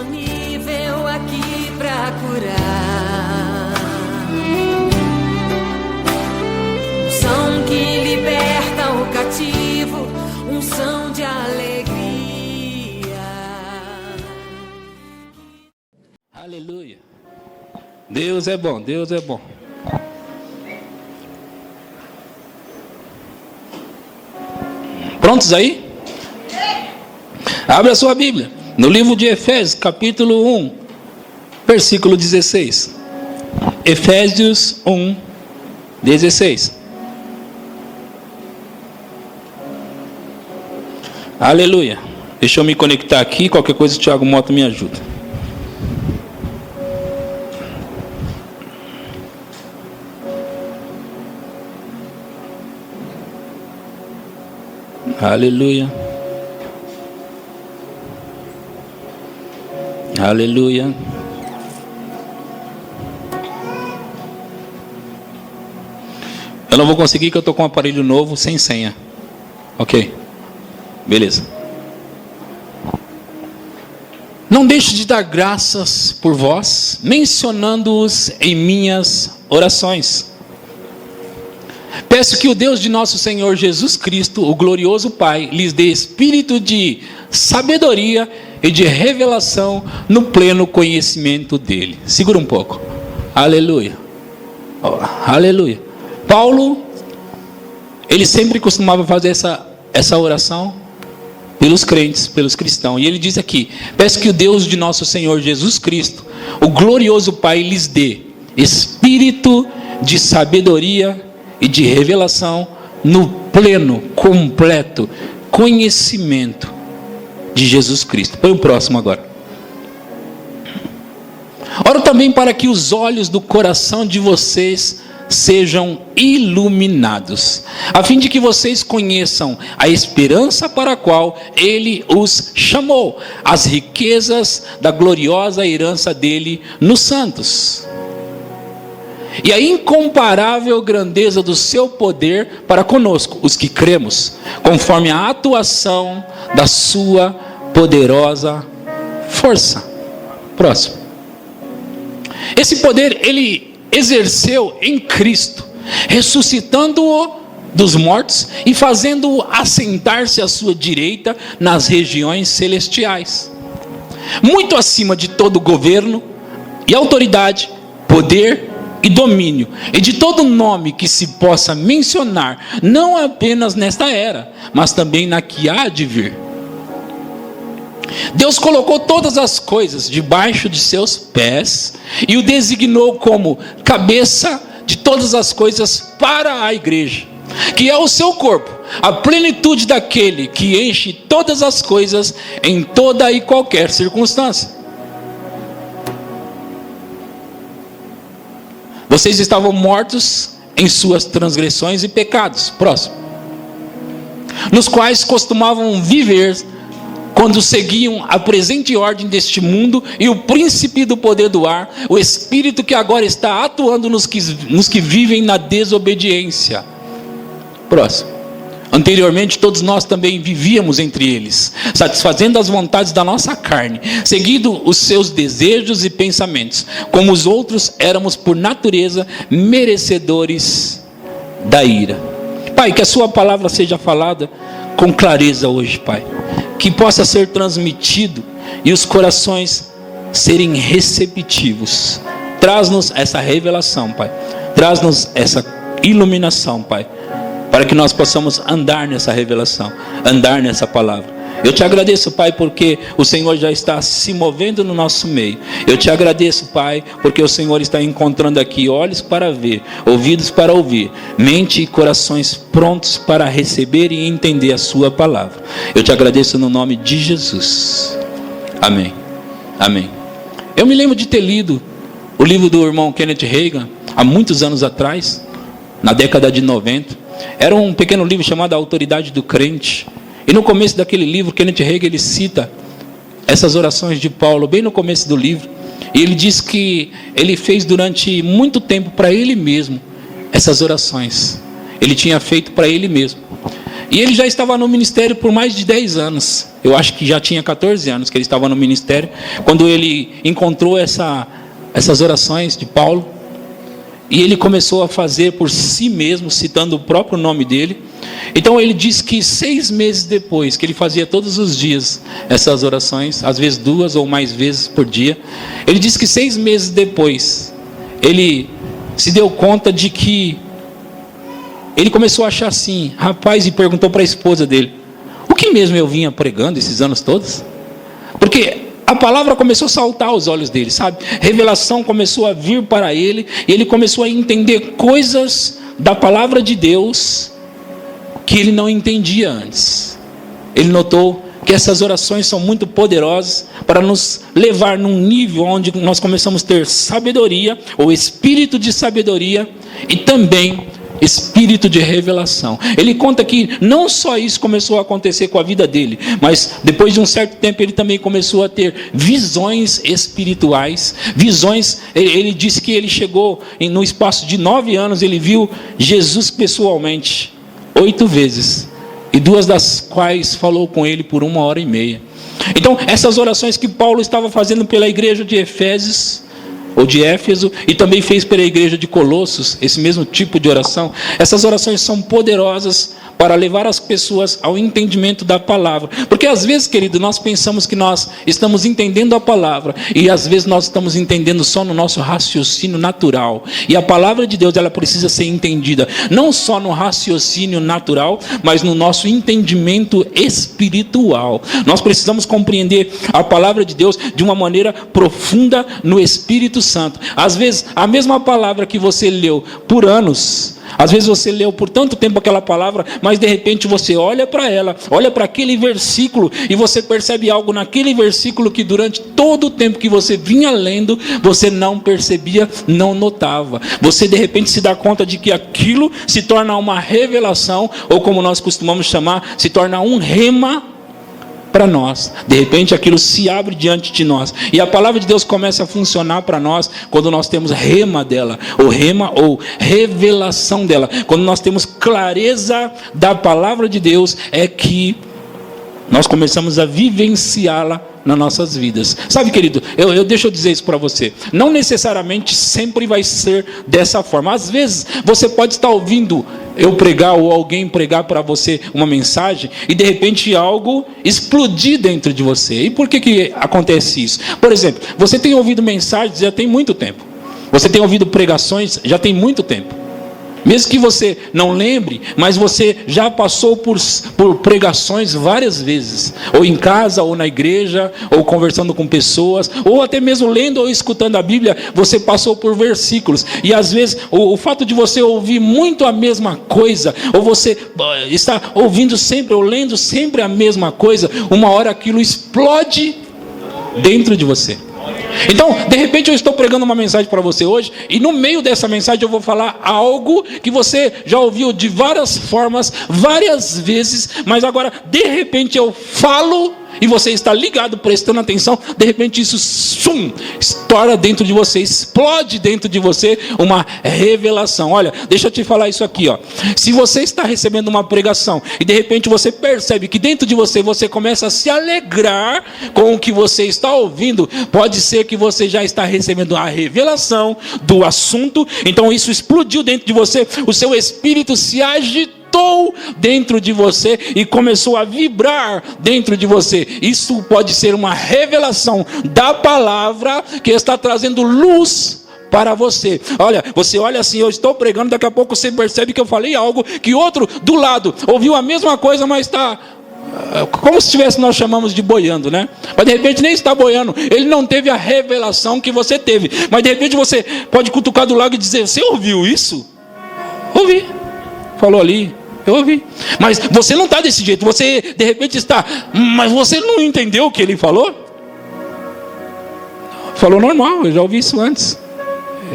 disponível aqui pra curar. Unção que liberta o cativo, unção de alegria. Aleluia. Deus é bom, Deus é bom. Prontos aí? Abra a sua Bíblia no livro de Efésios, capítulo 1, versículo 16. Efésios 1, 16. Aleluia. Deixa eu me conectar aqui, qualquer coisa o Thiago Mota me ajuda. Aleluia. Aleluia. Eu não vou conseguir que eu estou com um aparelho novo sem senha. Ok. Beleza. Não deixe de dar graças por vós, mencionando-os em minhas orações. Peço que o Deus de nosso Senhor Jesus Cristo, o glorioso Pai, lhes dê espírito de sabedoria e de revelação no pleno conhecimento dele. Segura um pouco. Aleluia. Oh, aleluia. Paulo, ele sempre costumava fazer essa oração pelos crentes, pelos cristãos. E ele diz aqui: peço que o Deus de nosso Senhor Jesus Cristo, o glorioso Pai, lhes dê espírito de sabedoria e de revelação no pleno, completo conhecimento de Jesus Cristo. Põe o próximo agora. Oro também para que os olhos do coração de vocês sejam iluminados, a fim de que vocês conheçam a esperança para a qual Ele os chamou, as riquezas da gloriosa herança dele nos santos, e a incomparável grandeza do seu poder para conosco, os que cremos, conforme a atuação da sua poderosa força. Próximo. Esse poder ele exerceu em Cristo, ressuscitando-o dos mortos e fazendo-o assentar-se à sua direita nas regiões celestiais, muito acima de todo governo e autoridade, poder e domínio, e de todo nome que se possa mencionar, não apenas nesta era, mas também na que há de vir. Deus colocou todas as coisas debaixo de seus pés e o designou como cabeça de todas as coisas para a igreja, que é o seu corpo, a plenitude daquele que enche todas as coisas em toda e qualquer circunstância. Vocês estavam mortos em suas transgressões e pecados, próximo, nos quais costumavam viver quando seguiam a presente ordem deste mundo e o príncipe do poder do ar, o espírito que agora está atuando nos que vivem na desobediência. Próximo. Anteriormente todos nós também vivíamos entre eles, satisfazendo as vontades da nossa carne, seguindo os seus desejos e pensamentos. Como os outros, éramos por natureza merecedores da ira. Pai, que a sua palavra seja falada com clareza hoje, Pai, que possa ser transmitido e os corações serem receptivos. Traz-nos essa revelação, Pai, traz-nos essa iluminação, Pai, para que nós possamos andar nessa revelação, andar nessa palavra. Eu te agradeço, Pai, porque o Senhor já está se movendo no nosso meio. Eu te agradeço, Pai, porque o Senhor está encontrando aqui olhos para ver, ouvidos para ouvir, mente e corações prontos para receber e entender a sua palavra. Eu te agradeço no nome de Jesus. Amém. Amém. Eu me lembro de ter lido o livro do irmão Kenneth Hagin há muitos anos atrás, na década de 90. Era um pequeno livro chamado A Autoridade do Crente. E no começo daquele livro, Kenneth Hagin, ele cita essas orações de Paulo, bem no começo do livro. E ele diz que ele fez durante muito tempo para ele mesmo essas orações. Ele tinha feito para ele mesmo. E ele já estava no ministério por mais de 10 anos. Eu acho que já tinha 14 anos que ele estava no ministério, quando ele encontrou essas orações de Paulo. E ele começou a fazer por si mesmo, citando o próprio nome dele. Então ele diz que 6 meses depois, que ele fazia todos os dias essas orações, às vezes 2 ou mais vezes por dia. Ele diz que 6 meses depois, ele se deu conta de que ele começou a achar assim, rapaz, e perguntou para a esposa dele: o que mesmo eu vinha pregando esses anos todos? Porque a palavra começou a saltar aos olhos dele, sabe? Revelação começou a vir para ele, e ele começou a entender coisas da palavra de Deus que ele não entendia antes. Ele notou que essas orações são muito poderosas para nos levar num nível onde nós começamos a ter sabedoria, ou espírito de sabedoria, e também espírito de revelação. Ele conta que não só isso começou a acontecer com a vida dele, mas depois de um certo tempo ele também começou a ter visões espirituais, visões. Ele disse que ele chegou no espaço de 9 anos, ele viu Jesus pessoalmente 8 vezes, e 2 das quais falou com ele por 1h30. Então essas orações que Paulo estava fazendo pela igreja de Efésios, ou de Éfeso, e também fez pela igreja de Colossos, esse mesmo tipo de oração. Essas orações são poderosas para levar as pessoas ao entendimento da palavra. Porque às vezes, querido, nós pensamos que nós estamos entendendo a palavra, e às vezes nós estamos entendendo só no nosso raciocínio natural. E a palavra de Deus, ela precisa ser entendida não só no raciocínio natural, mas no nosso entendimento espiritual. Nós precisamos compreender a palavra de Deus de uma maneira profunda no Espírito Santo. Às vezes, a mesma palavra que você leu por anos, às vezes você leu por tanto tempo aquela palavra, mas de repente você olha para ela, olha para aquele versículo, e você percebe algo naquele versículo que durante todo o tempo que você vinha lendo, você não percebia, não notava. Você de repente se dá conta de que aquilo se torna uma revelação, ou como nós costumamos chamar, se torna um rema para nós. De repente aquilo se abre diante de nós, e a palavra de Deus começa a funcionar para nós quando nós temos rema dela, ou rema, ou revelação dela. Quando nós temos clareza da palavra de Deus, é que nós começamos a vivenciá-la nas nossas vidas. Sabe, querido, deixa eu dizer isso para você. Não necessariamente sempre vai ser dessa forma. Às vezes você pode estar ouvindo eu pregar, ou alguém pregar para você uma mensagem, e de repente algo explodir dentro de você. E por que acontece isso? Por exemplo, você tem ouvido mensagens já tem muito tempo. Você tem ouvido pregações já tem muito tempo. Mesmo que você não lembre, mas você já passou por pregações várias vezes, ou em casa, ou na igreja, ou conversando com pessoas, ou até mesmo lendo ou escutando a Bíblia, você passou por versículos. E às vezes o fato de você ouvir muito a mesma coisa, ou você está ouvindo sempre, ou lendo sempre a mesma coisa, uma hora aquilo explode dentro de você. Então, de repente eu estou pregando uma mensagem para você hoje, e no meio dessa mensagem eu vou falar algo que você já ouviu de várias formas, várias vezes, mas agora de repente eu falo, e você está ligado, prestando atenção, de repente isso estoura dentro de você, explode dentro de você uma revelação. Olha, deixa eu te falar isso aqui, ó. Se você está recebendo uma pregação, e de repente você percebe que dentro de você, você começa a se alegrar com o que você está ouvindo, pode ser que você já está recebendo a revelação do assunto. Então isso explodiu dentro de você, o seu espírito se agitou dentro de você e começou a vibrar dentro de você. Isso pode ser uma revelação da palavra que está trazendo luz para você. Olha, você olha assim, eu estou pregando, daqui a pouco você percebe que eu falei algo que outro do lado ouviu a mesma coisa, mas está como se tivesse, nós chamamos de boiando, né? Mas de repente nem está boiando, ele não teve a revelação que você teve. Mas de repente você pode cutucar do lado e dizer: você ouviu isso? Ouvi. Falou ali, eu ouvi. Mas você não está desse jeito, você de repente está, mas você não entendeu o que ele falou? Falou normal, eu já ouvi isso antes.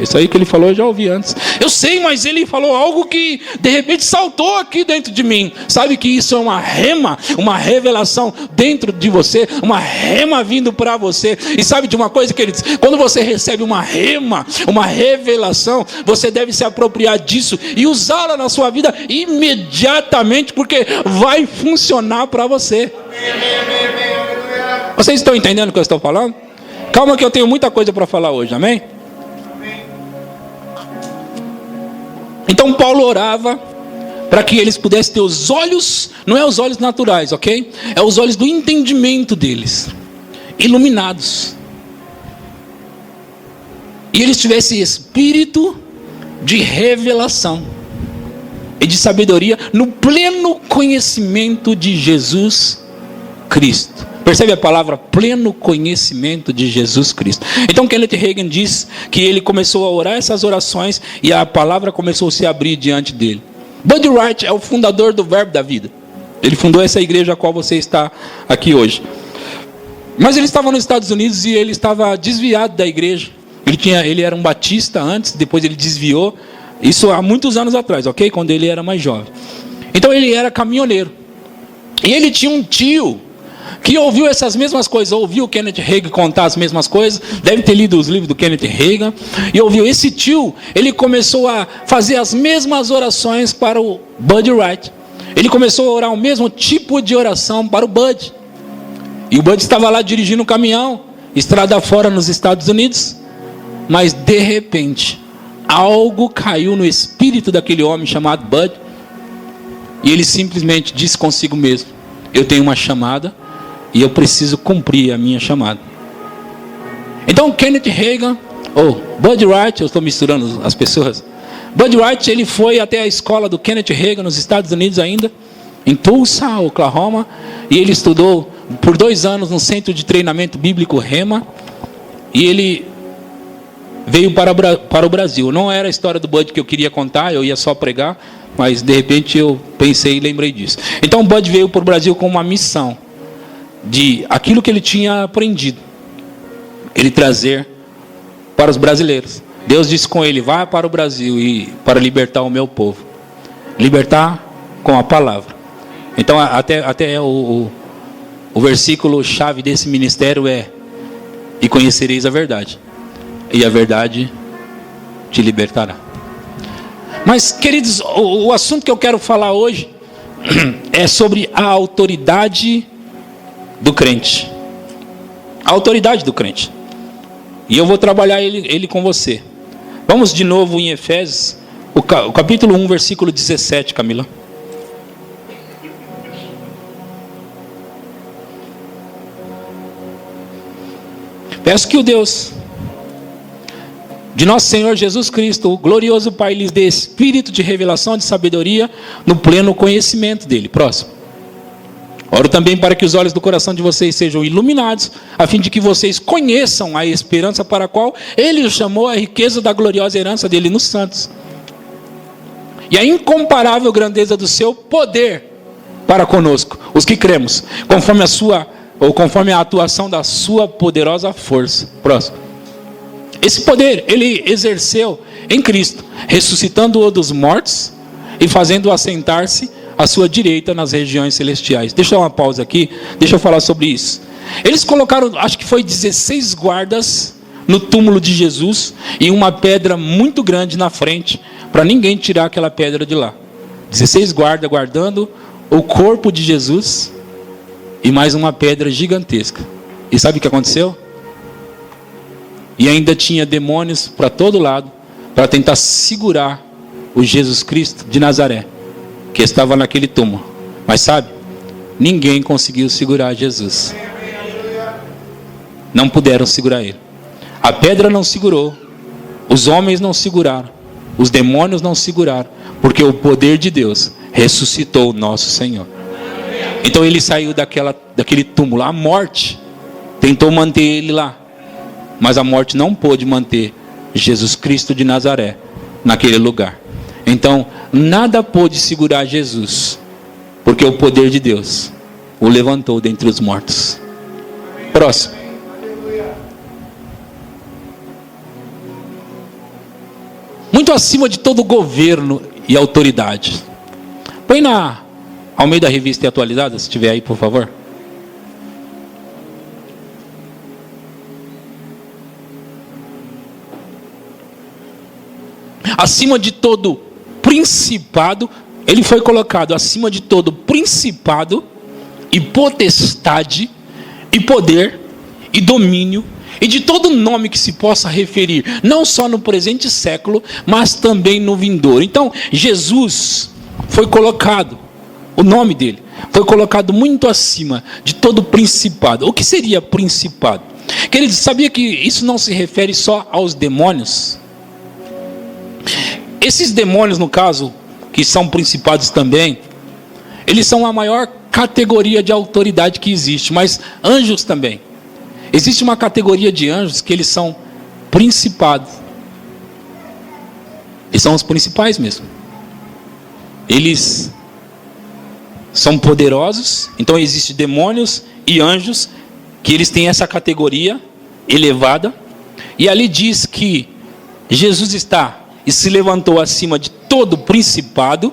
Isso aí que ele falou eu já ouvi antes. Eu sei, mas ele falou algo que de repente saltou aqui dentro de mim. Sabe que isso é uma rema, uma revelação dentro de você, uma rema vindo para você. E sabe de uma coisa, queridos? Quando você recebe uma rema, uma revelação, você deve se apropriar disso e usá-la na sua vida imediatamente, porque vai funcionar para você. Vocês estão entendendo o que eu estou falando? Calma que eu tenho muita coisa para falar hoje, amém? Então Paulo orava para que eles pudessem ter os olhos, não é os olhos naturais, ok? É os olhos do entendimento deles, iluminados. E eles tivessem espírito de revelação e de sabedoria no pleno conhecimento de Jesus Cristo. Percebe a palavra pleno conhecimento de Jesus Cristo. Então Kenneth Hagin diz que ele começou a orar essas orações e a palavra começou a se abrir diante dele. Buddy Wright é o fundador do Verbo da Vida. Ele fundou essa igreja a qual você está aqui hoje. Mas ele estava nos Estados Unidos e ele estava desviado da igreja. Ele era um batista antes, depois ele desviou. Isso há muitos anos atrás, ok? Quando ele era mais jovem. Então ele era caminhoneiro. E ele tinha um tio que ouviu essas mesmas coisas, ouviu o Kenneth Hagin contar as mesmas coisas, deve ter lido os livros do Kenneth Hagin, e ouviu esse tio, ele começou a fazer as mesmas orações para o Buddy Wright. Ele começou a orar o mesmo tipo de oração para o Buddy. E o Buddy estava lá dirigindo um caminhão, estrada fora nos Estados Unidos, mas de repente, algo caiu no espírito daquele homem chamado Buddy, e ele simplesmente disse consigo mesmo: eu tenho uma chamada, e eu preciso cumprir a minha chamada. Então Kenneth Hagin, Buddy Wright, eu estou misturando as pessoas. Buddy Wright, ele foi até a escola do Kenneth Hagin nos Estados Unidos ainda, em Tulsa, Oklahoma, e ele estudou por 2 anos no centro de treinamento bíblico Rema, e ele veio para o Brasil. Não era a história do Buddy que eu queria contar, eu ia só pregar, mas de repente eu pensei e lembrei disso. Então o Buddy veio para o Brasil com uma missão de aquilo que ele tinha aprendido, ele trazer para os brasileiros. Deus disse com ele: vá para o Brasil e para libertar o meu povo, libertar com a palavra. Então até o versículo chave desse ministério é: e conhecereis a verdade, e a verdade te libertará. Mas queridos, o assunto que eu quero falar hoje é sobre a autoridade do crente. A autoridade do crente. E eu vou trabalhar ele com você. Vamos de novo em Efésios, o capítulo 1, versículo 17, Camila. Peço que o Deus de nosso Senhor Jesus Cristo, o glorioso Pai, lhes dê espírito de revelação, de sabedoria, no pleno conhecimento dele. Próximo. Oro também para que os olhos do coração de vocês sejam iluminados, a fim de que vocês conheçam a esperança para a qual Ele os chamou, a riqueza da gloriosa herança dele nos santos, e a incomparável grandeza do seu poder para conosco, os que cremos, conforme a atuação da sua poderosa força. Próximo. Esse poder Ele exerceu em Cristo, ressuscitando-o dos mortos e fazendo-o assentar-se à sua direita nas regiões celestiais. Deixa eu dar uma pausa aqui, deixa eu falar sobre isso. Eles colocaram, acho que foi 16 guardas no túmulo de Jesus e uma pedra muito grande na frente, para ninguém tirar aquela pedra de lá. 16 guardas guardando o corpo de Jesus e mais uma pedra gigantesca. E sabe o que aconteceu? E ainda tinha demônios para todo lado, para tentar segurar o Jesus Cristo de Nazaré, que estava naquele túmulo. Mas sabe, ninguém conseguiu segurar Jesus. Não puderam segurar ele. A pedra não segurou, os homens não seguraram, os demônios não seguraram, porque o poder de Deus ressuscitou o nosso Senhor. Então ele saiu daquele túmulo. A morte tentou manter ele lá, mas a morte não pôde manter Jesus Cristo de Nazaré naquele lugar. Então, nada pôde segurar Jesus, porque o poder de Deus o levantou dentre os mortos. Próximo. muito acima de todo governo e autoridade. Põe na Almeida Revista e Atualizada, se tiver aí, por favor. Acima de todo principado, ele foi colocado acima de todo principado e potestade e poder e domínio e de todo nome que se possa referir, não só no presente século, mas também no vindouro. Então, Jesus foi colocado, o nome dele foi colocado muito acima de todo principado. O que seria principado? Queridos, sabia que isso não se refere só aos demônios? Esses demônios, no caso, que são principados também, eles são a maior categoria de autoridade que existe, mas anjos também. Existe uma categoria de anjos que eles são principados. Eles são os principais mesmo. Eles são poderosos, então existem demônios e anjos que eles têm essa categoria elevada. E ali diz que Jesus está e se levantou acima de todo principado,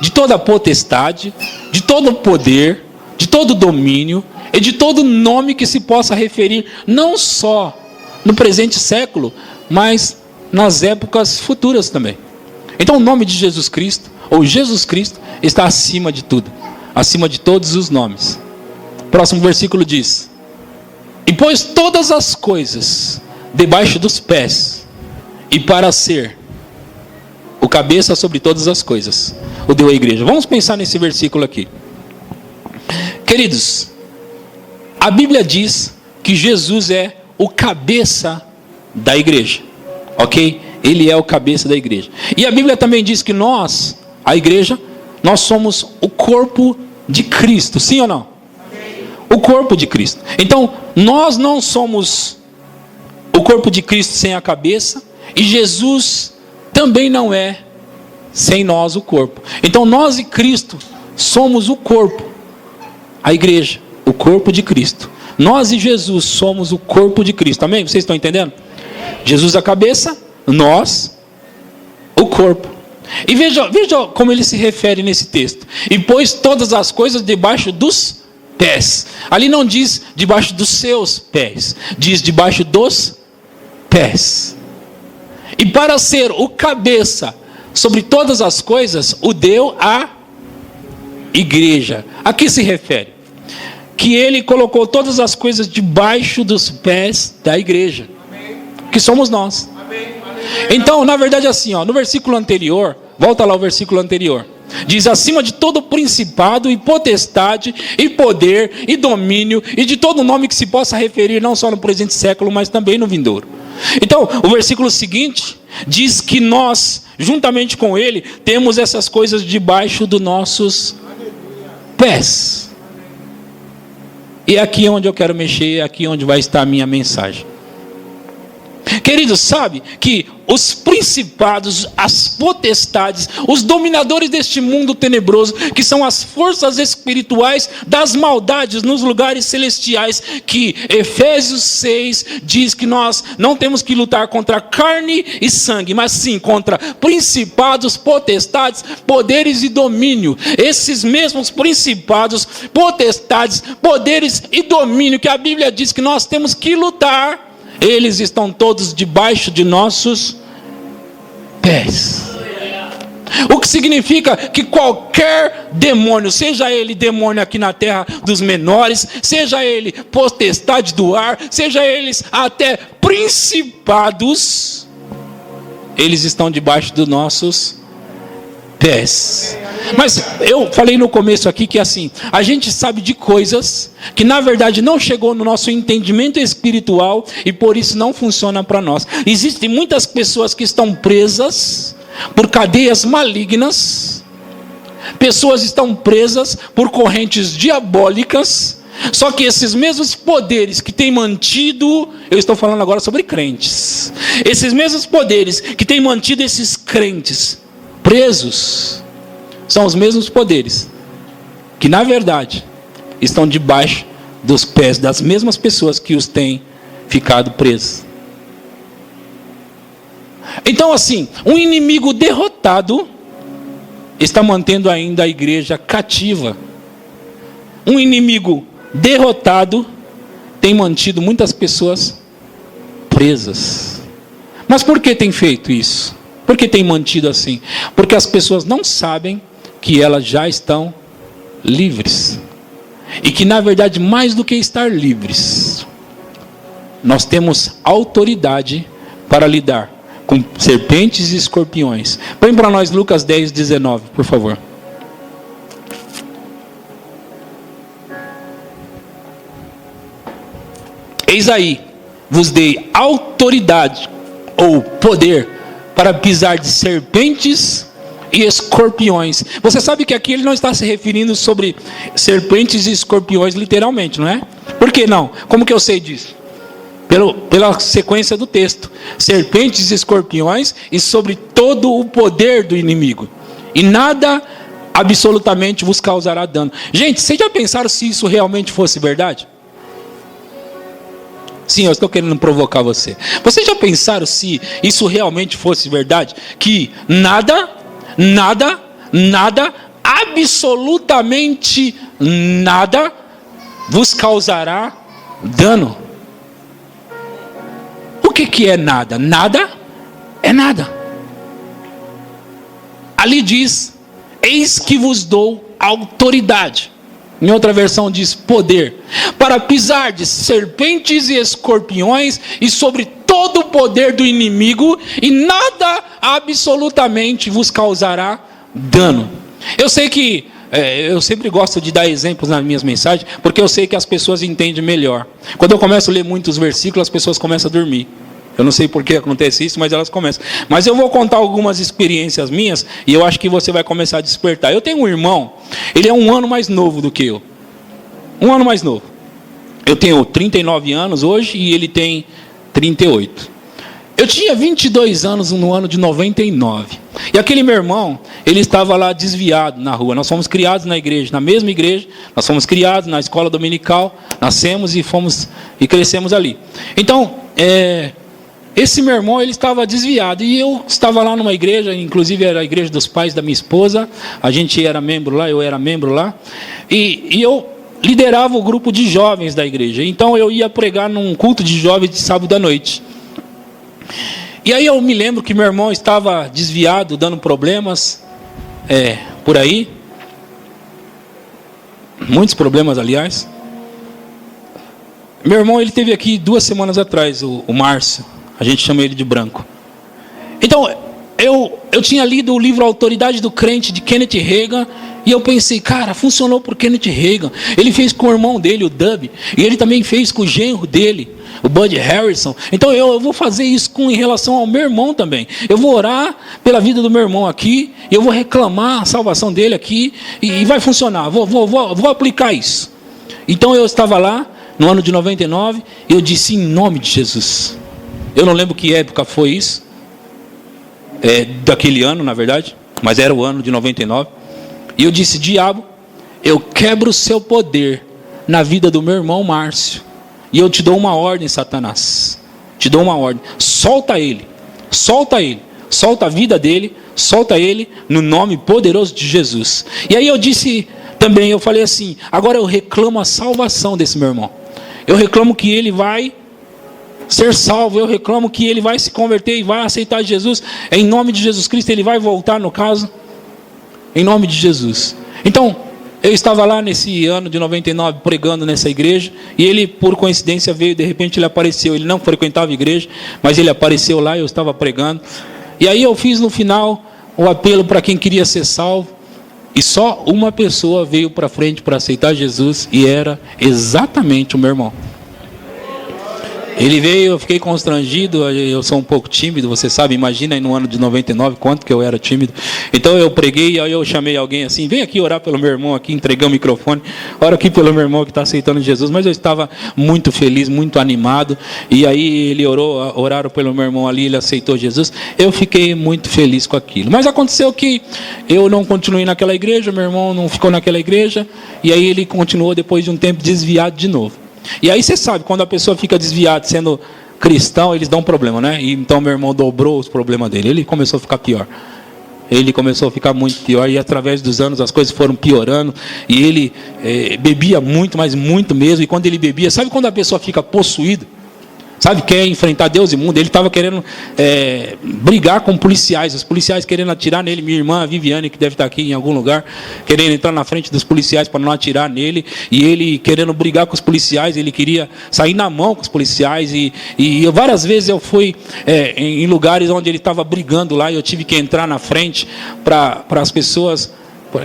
de toda potestade, de todo poder, de todo domínio e de todo nome que se possa referir, não só no presente século, mas nas épocas futuras também. Então o nome de Jesus Cristo, ou Jesus Cristo, está acima de tudo, acima de todos os nomes. O próximo versículo diz: e pôs todas as coisas debaixo dos pés, e para ser o cabeça sobre todas as coisas, o deu à igreja. Vamos pensar nesse versículo aqui. Queridos, a Bíblia diz que Jesus é o cabeça da igreja, ok? Ele é o cabeça da igreja. E a Bíblia também diz que nós, a igreja, nós somos o corpo de Cristo, sim ou não? O corpo de Cristo. Então, nós não somos o corpo de Cristo sem a cabeça, e Jesus também não é sem nós o corpo. Então nós e Cristo somos o corpo, a igreja, o corpo de Cristo. Nós e Jesus somos o corpo de Cristo, amém? Vocês estão entendendo? Jesus a cabeça, nós o corpo. E veja como ele se refere nesse texto: e pôs todas as coisas debaixo dos pés. Ali não diz debaixo dos seus pés, diz debaixo dos pés. E para ser o cabeça sobre todas as coisas, o deu à igreja. A que se refere? Que ele colocou todas as coisas debaixo dos pés da igreja, que somos nós. Então, na verdade, assim, no versículo anterior, volta lá ao versículo anterior, diz: acima de todo principado e potestade e poder e domínio e de todo nome que se possa referir, não só no presente século, mas também no vindouro. Então, o versículo seguinte diz que nós, juntamente com ele, temos essas coisas debaixo dos nossos pés. E é aqui onde eu quero mexer, é aqui onde vai estar a minha mensagem. Queridos, sabe que os principados, as potestades, os dominadores deste mundo tenebroso, que são as forças espirituais das maldades nos lugares celestiais, que Efésios 6 diz que nós não temos que lutar contra carne e sangue, mas sim contra principados, potestades, poderes e domínio. Esses mesmos principados, potestades, poderes e domínio que a Bíblia diz que nós temos que lutar, eles estão todos debaixo de nossos pés. O que significa que qualquer demônio, seja ele demônio aqui na terra dos menores, seja ele potestade do ar, seja eles até principados, eles estão debaixo dos nossos pés. Mas eu falei no começo aqui que assim, a gente sabe de coisas que na verdade não chegou no nosso entendimento espiritual e por isso não funciona para nós. Existem muitas pessoas que estão presas por cadeias malignas, pessoas estão presas por correntes diabólicas. Só que esses mesmos poderes que têm mantido, eu estou falando agora sobre crentes, esses mesmos poderes que têm mantido esses crentes presos, são os mesmos poderes que na verdade estão debaixo dos pés das mesmas pessoas que os têm ficado presos. Então assim, um inimigo derrotado está mantendo ainda a igreja cativa. Um inimigo derrotado tem mantido muitas pessoas presas. Mas por que tem feito isso? Por que tem mantido assim? Porque as pessoas não sabem que elas já estão livres. E que na verdade, mais do que estar livres, nós temos autoridade para lidar com serpentes e escorpiões. Põe para nós Lucas 10, 19, por favor. Eis aí, vos dei autoridade ou poder para pisar de serpentes e escorpiões. Você sabe que aqui ele não está se referindo sobre serpentes e escorpiões literalmente, não é? Por que não? Como que eu sei disso? Pela sequência do texto. Serpentes e escorpiões e sobre todo o poder do inimigo. E nada absolutamente vos causará dano. Gente, vocês já pensaram se isso realmente fosse verdade? Sim, eu estou querendo provocar você. Vocês já pensaram se isso realmente fosse verdade? Que nada, absolutamente nada vos causará dano. O que é nada? Nada é nada. Ali diz, eis que vos dou autoridade. Em outra versão diz poder, para pisar de serpentes e escorpiões e sobre todo o poder do inimigo, e nada absolutamente vos causará dano. Eu sei que eu sempre gosto de dar exemplos nas minhas mensagens, porque eu sei que as pessoas entendem melhor. Quando eu começo a ler muitos versículos, as pessoas começam a dormir. Eu não sei por que acontece isso, mas elas começam. Mas eu vou contar algumas experiências minhas, e eu acho que você vai começar a despertar. Eu tenho um irmão, ele é 1 ano mais novo do que eu. 1 ano mais novo. Eu tenho 39 anos hoje, e ele tem 38. Eu tinha 22 anos no ano de 99. E aquele meu irmão, ele estava lá desviado na rua. Nós fomos criados na igreja, na mesma igreja. Nós fomos criados na escola dominical. Nascemos e crescemos ali. Então, esse meu irmão, ele estava desviado. E eu estava lá numa igreja, inclusive era a igreja dos pais da minha esposa. A gente era membro lá, eu era membro lá. E eu liderava o grupo de jovens da igreja. Então eu ia pregar num culto de jovens de sábado à noite. E aí eu me lembro que meu irmão estava desviado, dando problemas por aí. Muitos problemas, aliás. Meu irmão, ele esteve aqui 2 semanas atrás, o Márcio. A gente chama ele de Branco. Então, eu tinha lido o livro Autoridade do Crente, de Kenneth Hagin, e eu pensei, cara, funcionou por Kenneth Hagin. Ele fez com o irmão dele, o Dub, e ele também fez com o genro dele, o Bud Harrison. Então eu vou fazer isso em relação ao meu irmão também. Eu vou orar pela vida do meu irmão aqui, e eu vou reclamar a salvação dele aqui, e vai funcionar. Vou aplicar isso. Então eu estava lá, no ano de 99, e eu disse, em nome de Jesus. Eu não lembro que época foi isso. Daquele ano, na verdade. Mas era o ano de 99. E eu disse, diabo, eu quebro o seu poder na vida do meu irmão Márcio. E eu te dou uma ordem, Satanás. Te dou uma ordem. Solta ele. Solta ele. Solta a vida dele. Solta ele no nome poderoso de Jesus. E aí eu disse também, eu falei assim, agora eu reclamo a salvação desse meu irmão. Eu reclamo que ele vai ser salvo, eu reclamo que ele vai se converter e vai aceitar Jesus, em nome de Jesus Cristo, ele vai voltar no caso, em nome de Jesus. Então, eu estava lá nesse ano de 99, pregando nessa igreja, e ele, por coincidência, veio, de repente ele apareceu, ele não frequentava a igreja, mas ele apareceu lá, eu estava pregando, e aí eu fiz no final, o apelo para quem queria ser salvo, e só uma pessoa veio para frente para aceitar Jesus, e era exatamente o meu irmão. Ele veio, eu fiquei constrangido, eu sou um pouco tímido, você sabe, imagina aí no ano de 99, quanto que eu era tímido. Então eu preguei, aí eu chamei alguém assim, vem aqui orar pelo meu irmão aqui, entreguei o microfone, ora aqui pelo meu irmão que está aceitando Jesus, mas eu estava muito feliz, muito animado, e aí ele oraram pelo meu irmão ali, ele aceitou Jesus, eu fiquei muito feliz com aquilo. Mas aconteceu que eu não continuei naquela igreja, meu irmão não ficou naquela igreja, e aí ele continuou depois de um tempo desviado de novo. E aí você sabe, quando a pessoa fica desviada, sendo cristão, eles dão problema, né? E então meu irmão dobrou os problemas dele. Ele começou a ficar pior. Ele começou a ficar muito pior. E através dos anos as coisas foram piorando. E ele bebia muito, mas muito mesmo. E quando ele bebia, sabe quando a pessoa fica possuída? Sabe, quer enfrentar Deus e mundo. Ele estava querendo brigar com policiais. Os policiais querendo atirar nele. Minha irmã, a Viviane, que deve estar aqui em algum lugar, querendo entrar na frente dos policiais para não atirar nele. E ele querendo brigar com os policiais. Ele queria sair na mão com os policiais. E várias vezes eu fui em lugares onde ele estava brigando lá. E eu tive que entrar na frente para as pessoas.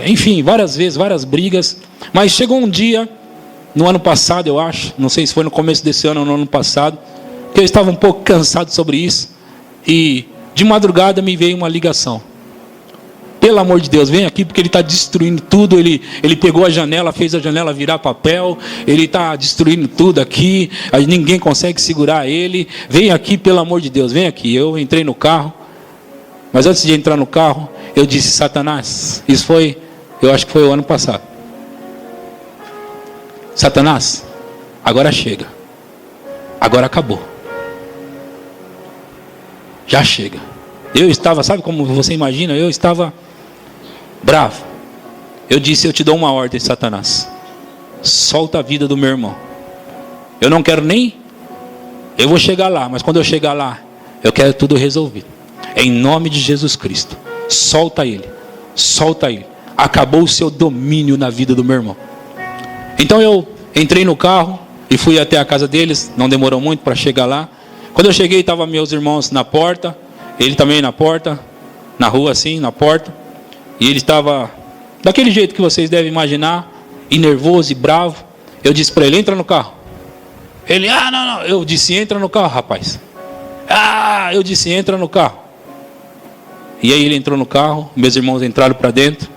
Enfim, várias vezes, várias brigas. Mas chegou um dia, no ano passado, eu acho. Não sei se foi no começo desse ano ou no ano passado, que eu estava um pouco cansado sobre isso, e de madrugada me veio uma ligação. Pelo amor de Deus, vem aqui porque ele está destruindo tudo. Ele pegou a janela, fez a janela virar papel, ele está destruindo tudo aqui, ninguém consegue segurar ele. Vem aqui, pelo amor de Deus, vem aqui. Eu entrei no carro, mas antes de entrar no carro, eu disse: Satanás, isso foi, eu acho que foi o ano passado. Satanás, agora chega, agora acabou. Já chega. Eu estava, sabe como você imagina? Eu estava bravo. Eu disse: eu te dou uma ordem, Satanás. Solta a vida do meu irmão. Eu não quero nem... Eu vou chegar lá, mas quando eu chegar lá, eu quero tudo resolvido. Em nome de Jesus Cristo. Solta ele. Solta ele. Acabou o seu domínio na vida do meu irmão. Então eu entrei no carro e fui até a casa deles. Não demorou muito para chegar lá. Quando eu cheguei, estavam meus irmãos na porta, ele também na porta, na rua assim, na porta. E ele estava daquele jeito que vocês devem imaginar, e nervoso e bravo. Eu disse para ele: entra no carro. Ele: não. Eu disse: entra no carro, rapaz. Eu disse: entra no carro. E aí ele entrou no carro, meus irmãos entraram para dentro.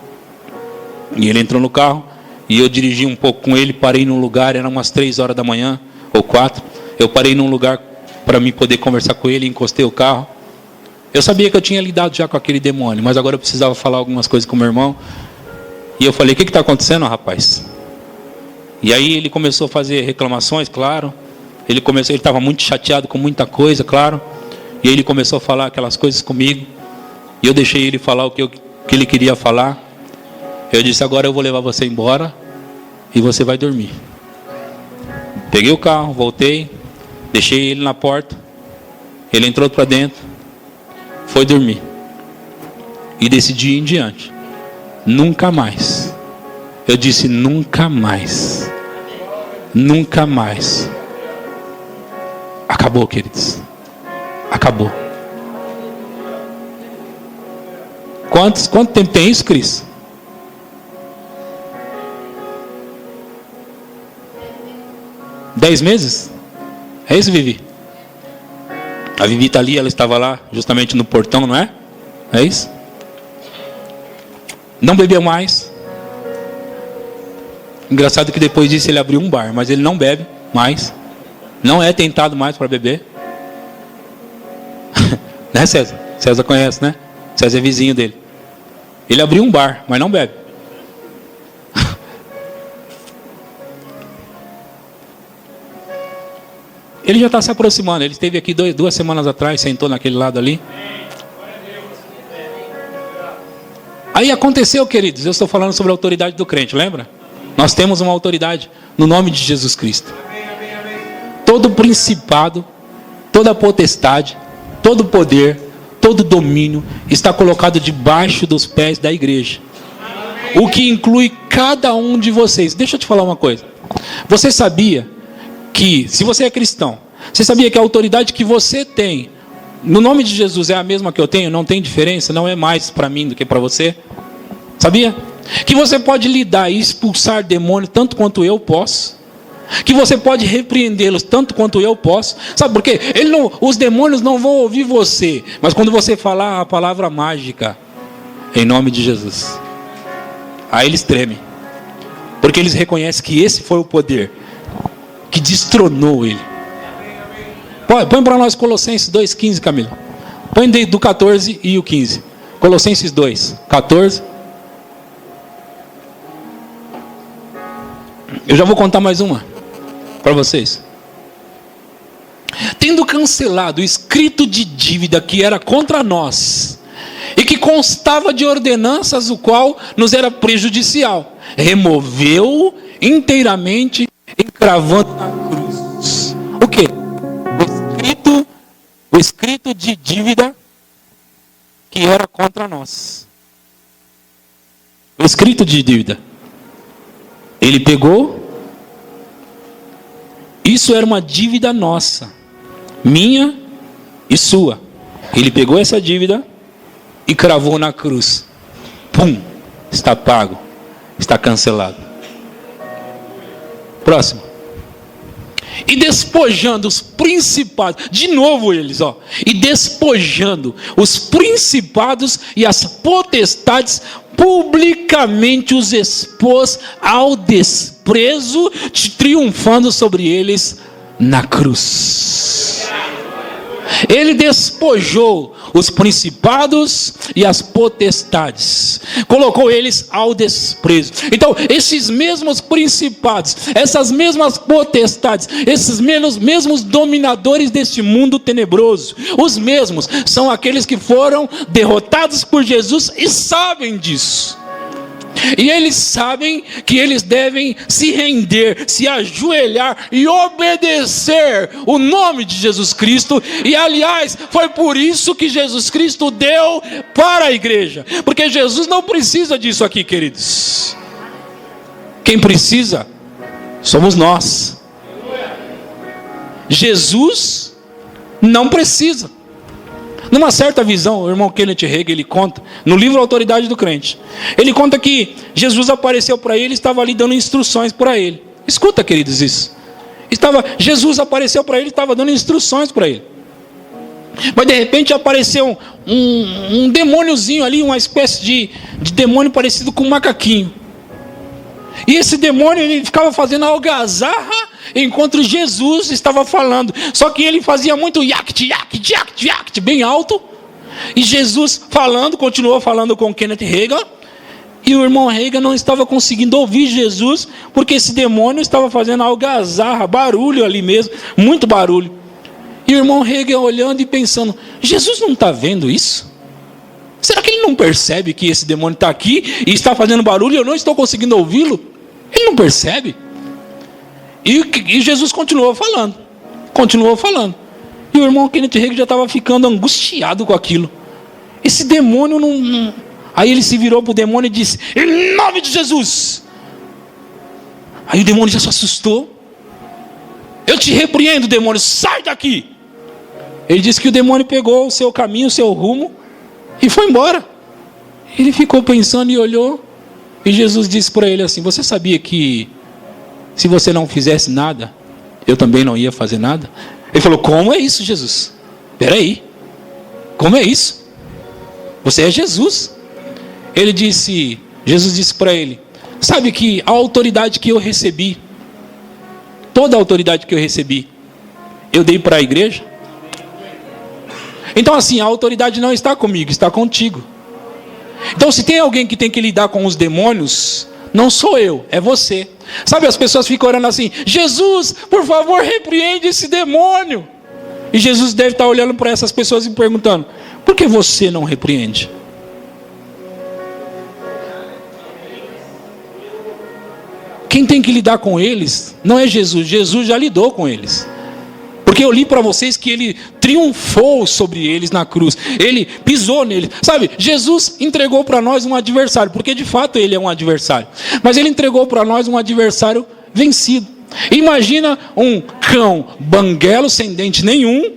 E ele entrou no carro, e eu dirigi um pouco com ele, parei num lugar, eram umas 3 horas da manhã, ou 4. Eu parei num lugar para mim poder conversar com ele, encostei o carro. Eu sabia que eu tinha lidado já com aquele demônio, mas agora eu precisava falar algumas coisas com o meu irmão. E eu falei: o que está acontecendo, rapaz? E aí ele começou a fazer reclamações, claro. Ele estava muito chateado com muita coisa, claro. E aí ele começou a falar aquelas coisas comigo. E eu deixei ele falar o que ele queria falar. Eu disse: agora eu vou levar você embora e você vai dormir. Peguei o carro, voltei, deixei ele na porta. Ele entrou para dentro, foi dormir. E desse dia em diante, nunca mais. Eu disse: nunca mais. Nunca mais. Acabou, queridos. Acabou. Quanto tempo tem isso, Cris? Dez meses? É isso, Vivi? A Vivi está ali, ela estava lá, justamente no portão, não é? É isso? Não bebeu mais. Engraçado que depois disso ele abriu um bar, mas ele não bebe mais. Não é tentado mais para beber. Né, César? César conhece, né? César é vizinho dele. Ele abriu um bar, mas não bebe. Ele já está se aproximando. Ele esteve aqui 2 semanas atrás, sentou naquele lado ali. Aí aconteceu, queridos, eu estou falando sobre a autoridade do crente, lembra? Nós temos uma autoridade no nome de Jesus Cristo. Todo principado, toda potestade, todo poder, todo domínio está colocado debaixo dos pés da igreja. O que inclui cada um de vocês. Deixa eu te falar uma coisa. Você sabia que, se você é cristão, você sabia que a autoridade que você tem no nome de Jesus é a mesma que eu tenho? Não tem diferença, não é mais para mim do que para você. Sabia? Que você pode lidar e expulsar demônios tanto quanto eu posso. Que você pode repreendê-los tanto quanto eu posso. Sabe por quê? Os demônios não vão ouvir você, mas quando você falar a palavra mágica, em nome de Jesus, aí eles tremem. Porque eles reconhecem que esse foi o poder que destronou ele. Põe para nós Colossenses 2,15, Camila. Põe do 14 e o 15. Colossenses 2, 14. Eu já vou contar mais uma para vocês. tendo cancelado o escrito de dívida que era contra nós, e que constava de ordenanças, o qual nos era prejudicial, removeu inteiramente, encravando na cruz. O quê? O escrito de dívida que era contra nós. O escrito de dívida. Ele pegou. Isso era uma dívida nossa, minha e sua. Ele pegou essa dívida e cravou na cruz. Pum! Está pago. Está cancelado. Próximo. E despojando os principados, de novo eles, e despojando os principados e as potestades, publicamente os expôs ao desprezo, triunfando sobre eles na cruz. Ele despojou os principados e as potestades, colocou eles ao desprezo. Então, esses mesmos principados, essas mesmas potestades, esses mesmos dominadores deste mundo tenebroso, os mesmos são aqueles que foram derrotados por Jesus e sabem disso. E eles sabem que eles devem se render, se ajoelhar e obedecer o nome de Jesus Cristo. E aliás, foi por isso que Jesus Cristo deu para a igreja. Porque Jesus não precisa disso aqui, queridos. Quem precisa somos nós. Jesus não precisa. Numa certa visão, o irmão Kenneth Hagin, ele conta, no livro Autoridade do Crente, ele conta que Jesus apareceu para ele e estava ali dando instruções para ele. Escuta, queridos, isso. Jesus apareceu para ele e estava dando instruções para ele. Mas de repente apareceu um demôniozinho ali, uma espécie de demônio parecido com um macaquinho. E esse demônio, ele ficava fazendo algazarra enquanto Jesus estava falando. Só que ele fazia muito yact, yact, yact, yact, bem alto. E Jesus falando, continuou falando com Kenneth Hagin. E o irmão Hagin não estava conseguindo ouvir Jesus, porque esse demônio estava fazendo algazarra, barulho ali mesmo, muito barulho. E o irmão Hagin olhando e pensando, Jesus não está vendo isso? Será que ele não percebe que esse demônio está aqui e está fazendo barulho e eu não estou conseguindo ouvi-lo? Ele não percebe? E Jesus continuou falando. E o irmão Kenneth Hagin já estava ficando angustiado com aquilo. Esse demônio não... Aí ele se virou para o demônio e disse, em nome de Jesus. Aí o demônio já se assustou. Eu te repreendo, demônio, sai daqui. Ele disse que o demônio pegou o seu caminho, o seu rumo e foi embora. Ele ficou pensando e olhou. E Jesus disse para ele assim, você sabia que se você não fizesse nada, eu também não ia fazer nada? Ele falou, como é isso, Jesus? Espera aí, como é isso? Você é Jesus. Jesus disse para ele, sabe que a autoridade que eu recebi, toda a autoridade que eu recebi, eu dei para a igreja? Então assim, a autoridade não está comigo, está contigo. Então se tem alguém que tem que lidar com os demônios, não sou eu, é você. Sabe, as pessoas ficam orando assim, Jesus, por favor, repreende esse demônio. E Jesus deve estar olhando para essas pessoas e perguntando, por que você não repreende? Quem tem que lidar com eles não é Jesus, Jesus já lidou com eles. Porque eu li para vocês que ele triunfou sobre eles na cruz. Ele pisou neles. Sabe, Jesus entregou para nós um adversário. Porque de fato ele é um adversário. Mas ele entregou para nós um adversário vencido. Imagina um cão banguelo sem dente nenhum.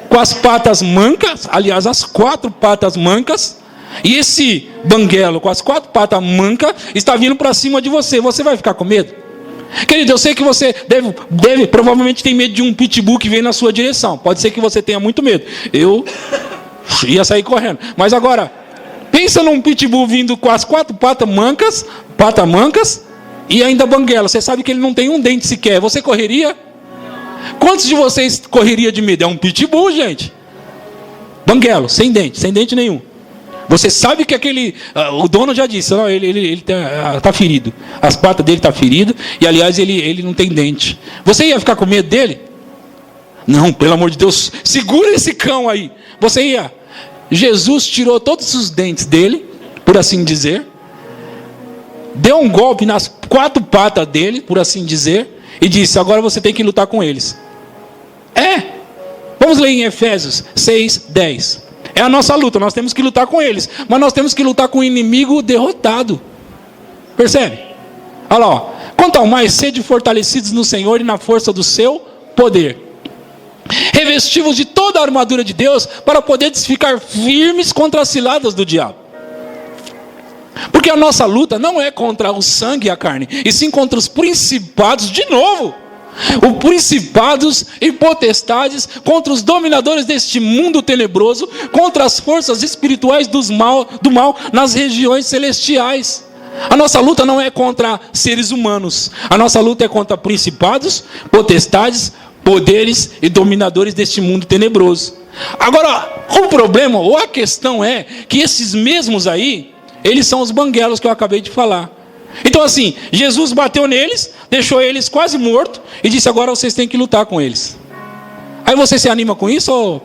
Com as patas mancas. Aliás, as 4 patas mancas. E esse banguelo com as 4 patas mancas está vindo para cima de você. Você vai ficar com medo? Querido, eu sei que você provavelmente tem medo de um pitbull que vem na sua direção. Pode ser que você tenha muito medo. Eu ia sair correndo. Mas agora, pensa num pitbull vindo com as 4 patas mancas e ainda banguela. Você sabe que ele não tem um dente sequer. Você correria? Quantos de vocês correria de medo? É um pitbull, gente. Banguelo, sem dente nenhum. Você sabe que o dono já disse, não, ele está ferido. As patas dele estão feridas e aliás ele não tem dente. Você ia ficar com medo dele? Não, pelo amor de Deus, segura esse cão aí. Você ia. Jesus tirou todos os dentes dele, por assim dizer. Deu um golpe nas 4 patas dele, por assim dizer. E disse, agora você tem que lutar com eles. Vamos ler em Efésios 6:10. É a nossa luta, nós temos que lutar com eles. Mas nós temos que lutar com o inimigo derrotado. Percebe? Olha lá, ó. Quanto ao mais, sede fortalecidos no Senhor e na força do seu poder. Revestivos de toda a armadura de Deus, para poderes ficar firmes contra as ciladas do diabo. Porque a nossa luta não é contra o sangue e a carne, e sim contra os principados, de novo. Os principados e potestades, contra os dominadores deste mundo tenebroso, contra as forças espirituais do mal nas regiões celestiais. A nossa luta não é contra seres humanos. A nossa luta é contra principados, potestades, poderes e dominadores deste mundo tenebroso. Agora, o problema ou a questão é que esses mesmos aí, eles são os banguelos que eu acabei de falar. Então assim, Jesus bateu neles, deixou eles quase mortos e disse, agora vocês têm que lutar com eles. Aí você se anima com isso? Ou...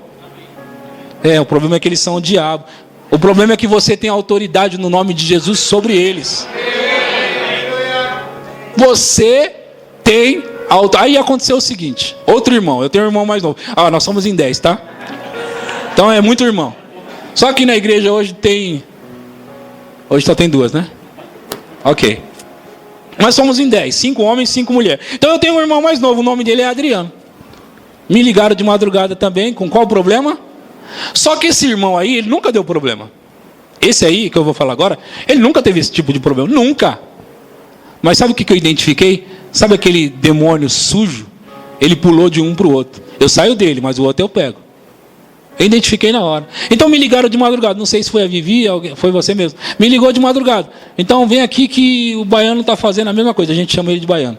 o problema é que eles são o diabo. O problema é que você tem autoridade no nome de Jesus sobre eles. Você tem autoridade. Aí aconteceu o seguinte, outro irmão, eu tenho um irmão mais novo. Nós somos em 10, tá? Então é muito irmão. Só que na igreja hoje só tem 2, né? Ok. Nós somos em 10, 5 homens, 5 mulheres. Então eu tenho um irmão mais novo, o nome dele é Adriano. Me ligaram de madrugada também, com qual problema? Só que esse irmão aí, ele nunca deu problema. Esse aí, que eu vou falar agora, ele nunca teve esse tipo de problema, nunca. Mas sabe o que eu identifiquei? Sabe aquele demônio sujo? Ele pulou de um para o outro. Eu saio dele, mas o outro eu pego. Eu identifiquei na hora. Então me ligaram de madrugada. Não sei se foi a Vivi, foi você mesmo. Me ligou de madrugada. Então vem aqui que o baiano está fazendo a mesma coisa. A gente chama ele de baiano.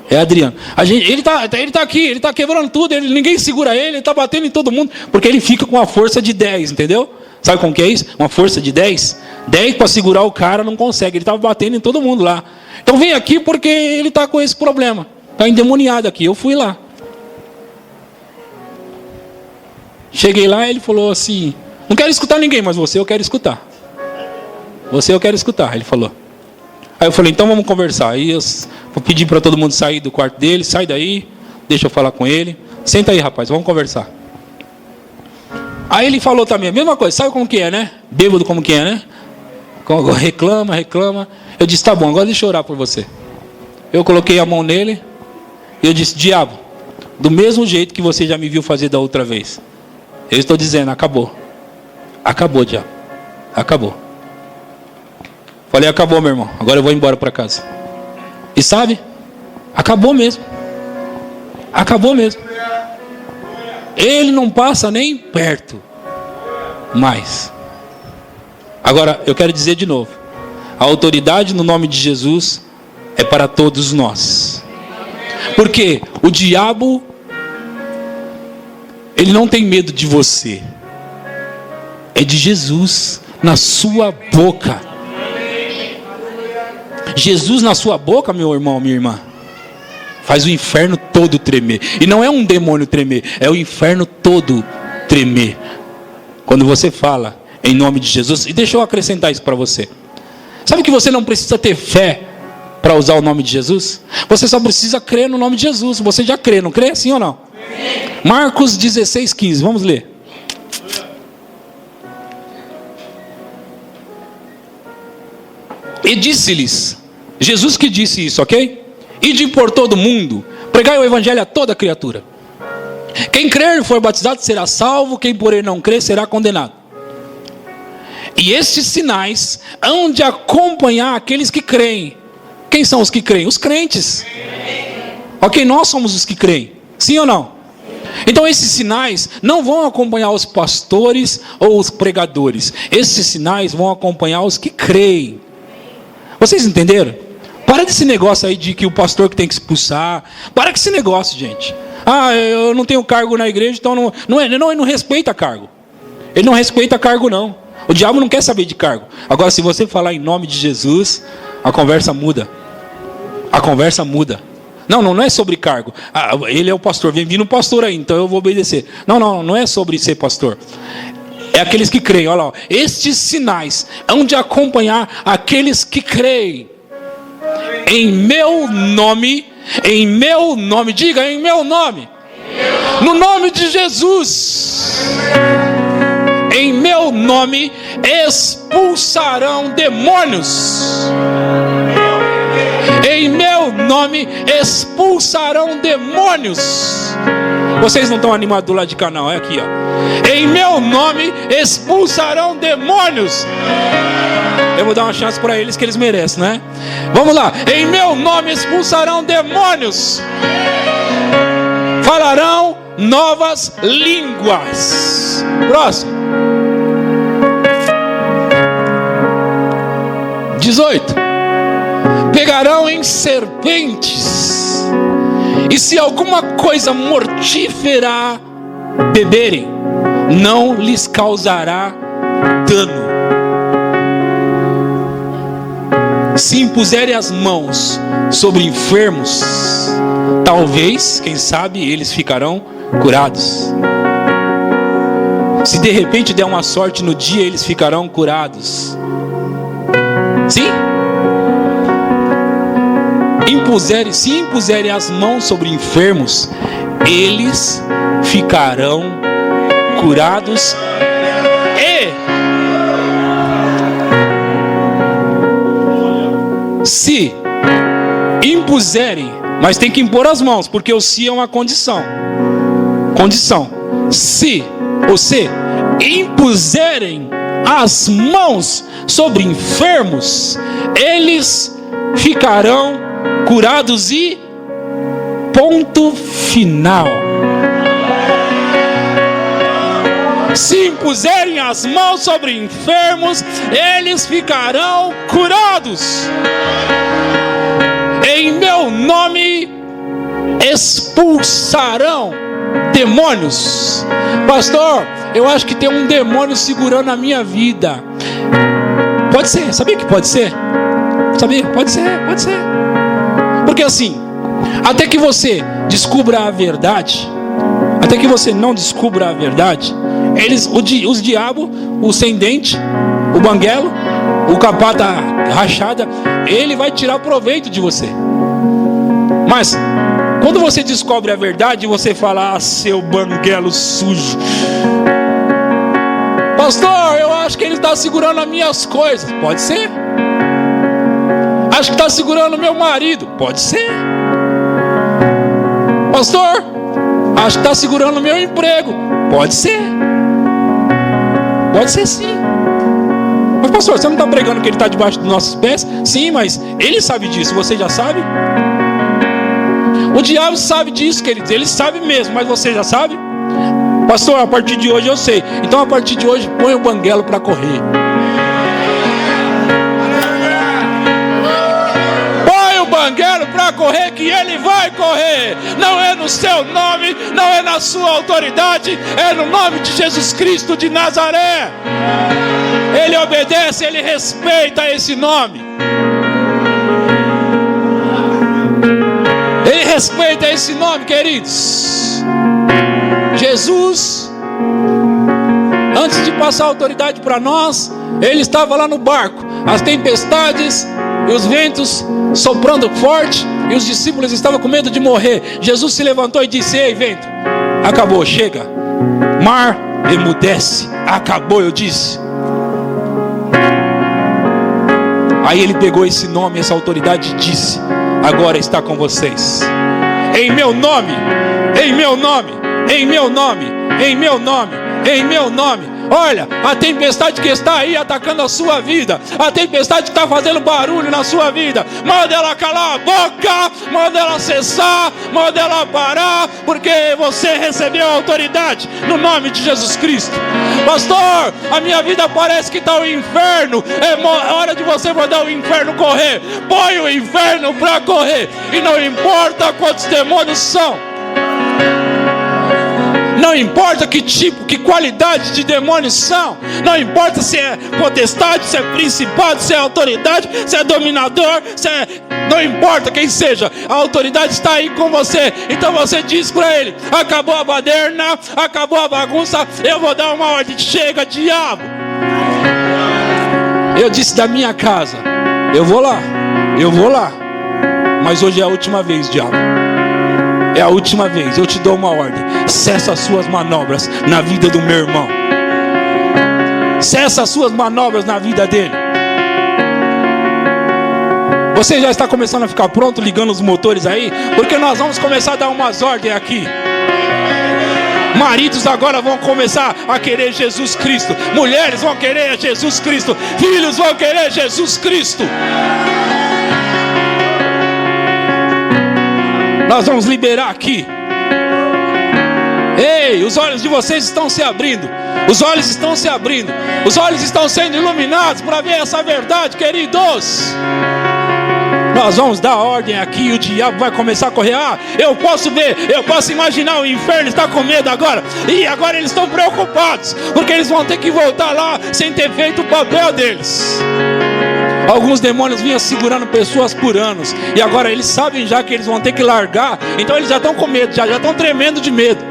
É Adriano. Ele tá aqui, ele está quebrando tudo. Ninguém segura ele está batendo em todo mundo. Porque ele fica com a força de 10, entendeu? Sabe como que é isso? Uma força de 10. 10 para segurar o cara não consegue. Ele estava batendo em todo mundo lá. Então vem aqui porque ele está com esse problema. Está endemoniado aqui. Eu fui lá. Cheguei lá e ele falou assim, não quero escutar ninguém, mas você eu quero escutar. Você eu quero escutar, ele falou. Aí eu falei, então vamos conversar. Aí eu vou pedir para todo mundo sair do quarto dele, sai daí, deixa eu falar com ele. Senta aí, rapaz, vamos conversar. Aí ele falou também a mesma coisa, sabe como que é, né? Bêbado como que é, né? Reclama. Eu disse, tá bom, agora deixa eu orar por você. Eu coloquei a mão nele e eu disse, diabo, do mesmo jeito que você já me viu fazer da outra vez. Eu estou dizendo, acabou. Acabou, diabo. Acabou. Falei, acabou, meu irmão. Agora eu vou embora para casa. E sabe? Acabou mesmo. Acabou mesmo. Ele não passa nem perto mais. Agora, eu quero dizer de novo. A autoridade no nome de Jesus é para todos nós. Porque o diabo... ele não tem medo de você. É de Jesus na sua boca. Jesus na sua boca, meu irmão, minha irmã, faz o inferno todo tremer. E não é um demônio tremer, é o inferno todo tremer. Quando você fala em nome de Jesus, e deixa eu acrescentar isso para você. Sabe que você não precisa ter fé para usar o nome de Jesus? Você só precisa crer no nome de Jesus. Você já crê, não crê? Sim ou não? Sim. Marcos 16:15, vamos ler. E disse-lhes, Jesus que disse isso, ok? Ide por todo mundo, pregai o evangelho a toda criatura. Quem crer e for batizado será salvo, quem por ele não crer será condenado. E estes sinais hão de acompanhar aqueles que creem. Quem são os que creem? Os crentes. Ok, nós somos os que creem. Sim ou não? Então esses sinais não vão acompanhar os pastores ou os pregadores. Esses sinais vão acompanhar os que creem. Vocês entenderam? Para desse negócio aí de que o pastor que tem que expulsar. Para com esse negócio, gente. Ah, eu não tenho cargo na igreja, então ele não respeita cargo. Ele não respeita cargo, não. O diabo não quer saber de cargo. Agora, se você falar em nome de Jesus, a conversa muda. A conversa muda. Não é sobre cargo. Ele é o pastor, vem vindo um pastor aí, então eu vou obedecer. Não é sobre ser pastor. É aqueles que creem, olha lá. Estes sinais hão de acompanhar aqueles que creem. Em meu nome, diga em meu nome. No nome de Jesus. Em meu nome expulsarão demônios. Em meu nome expulsarão demônios. Vocês não estão animados do lado de cá, não. É aqui, ó. Em meu nome expulsarão demônios. Eu vou dar uma chance para eles que eles merecem, né? Vamos lá. Em meu nome expulsarão demônios. Falarão novas línguas. Próximo. 18. Pegarão em serpentes, e se alguma coisa mortífera beberem, não lhes causará dano. Se impuserem as mãos sobre enfermos, talvez, quem sabe, eles ficarão curados. Se de repente der uma sorte no dia, eles ficarão curados. Sim? Se impuserem as mãos sobre enfermos, eles ficarão curados. E se impuserem, mas tem que impor as mãos, porque o se é uma condição. Se impuserem as mãos sobre enfermos, eles ficarão curados. E ponto final. Se impuserem as mãos sobre enfermos, eles ficarão curados. Em meu nome expulsarão demônios. Pastor, eu acho que tem um demônio segurando a minha vida. Pode ser, sabia que pode ser? Sabia? Pode ser. Porque assim, até que você descubra a verdade, até que você não descubra a verdade, os diabos, o sem dente, o banguelo, o capata rachada, ele vai tirar proveito de você. Mas quando você descobre a verdade, você fala: seu banguelo sujo, pastor, eu acho que ele está segurando as minhas coisas. Pode ser. Acho que está segurando meu marido. Pode ser. Pastor, acho que está segurando meu emprego. Pode ser. Pode ser sim. Mas pastor, você não está pregando que ele está debaixo dos nossos pés? Sim, mas ele sabe disso. Você já sabe? O diabo sabe disso, queridos. Ele sabe mesmo, mas você já sabe? Pastor, a partir de hoje eu sei. Então a partir de hoje põe o banguelo para correr. Banguelo para correr, que ele vai correr. Não é no seu nome, não é na sua autoridade, é no nome de Jesus Cristo de Nazaré. Ele obedece, ele respeita esse nome. Ele respeita esse nome, queridos. Jesus, antes de passar a autoridade para nós, ele estava lá no barco, as tempestades e os ventos soprando forte, e os discípulos estavam com medo de morrer. Jesus se levantou e disse: ei, vento, acabou, chega. Mar, emudece. Acabou, eu disse. Aí ele pegou esse nome, essa autoridade, e disse: agora está com vocês. Em meu nome, em meu nome, em meu nome, em meu nome, em meu nome. Olha, a tempestade que está aí atacando a sua vida, a tempestade que está fazendo barulho na sua vida, manda ela calar a boca, manda ela cessar, manda ela parar, porque você recebeu a autoridade no nome de Jesus Cristo. Pastor, a minha vida parece que está o inferno. É hora de você mandar o inferno correr. Põe o inferno para correr, e não importa quantos demônios são. Não importa que tipo, que qualidade de demônios são. Não importa se é potestade, se é principado, se é autoridade, se é dominador, não importa quem seja, a autoridade está aí com você. Então você diz para ele: acabou a baderna, acabou a bagunça, eu vou dar uma ordem. Chega, diabo. Eu disse da minha casa: eu vou lá, mas hoje é a última vez, diabo. É a última vez, eu te dou uma ordem. Cessa as suas manobras na vida do meu irmão. Cessa as suas manobras na vida dele. Você já está começando a ficar pronto, ligando os motores aí? Porque nós vamos começar a dar umas ordens aqui. Maridos agora vão começar a querer Jesus Cristo. Mulheres vão querer Jesus Cristo. Filhos vão querer Jesus Cristo. Nós vamos liberar aqui. Ei, os olhos de vocês estão se abrindo. Os olhos estão se abrindo. Os olhos estão sendo iluminados para ver essa verdade, queridos. Nós vamos dar ordem aqui e o diabo vai começar a correr. Eu posso ver, eu posso imaginar, o inferno está com medo agora. E agora eles estão preocupados, porque eles vão ter que voltar lá sem ter feito o papel deles. Alguns demônios vinham segurando pessoas por anos, e agora eles sabem já que eles vão ter que largar. Então eles já estão com medo, já estão tremendo de medo.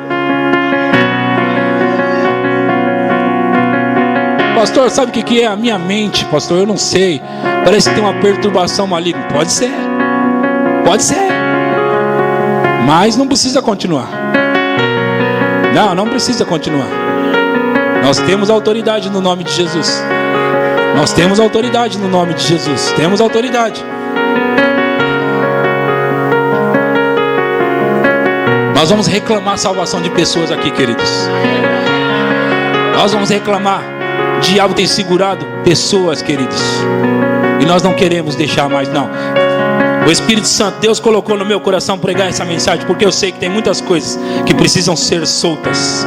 Pastor, sabe o que é a minha mente, pastor? Eu não sei. Parece que tem uma perturbação maligna. Pode ser. Mas não precisa continuar. Não precisa continuar. Nós temos autoridade no nome de Jesus. Nós temos autoridade no nome de Jesus. Temos autoridade. Nós vamos reclamar a salvação de pessoas aqui, queridos. Nós vamos reclamar. O diabo tem segurado pessoas, queridos, e nós não queremos deixar mais, não. O Espírito Santo, Deus colocou no meu coração pregar essa mensagem, porque eu sei que tem muitas coisas que precisam ser soltas.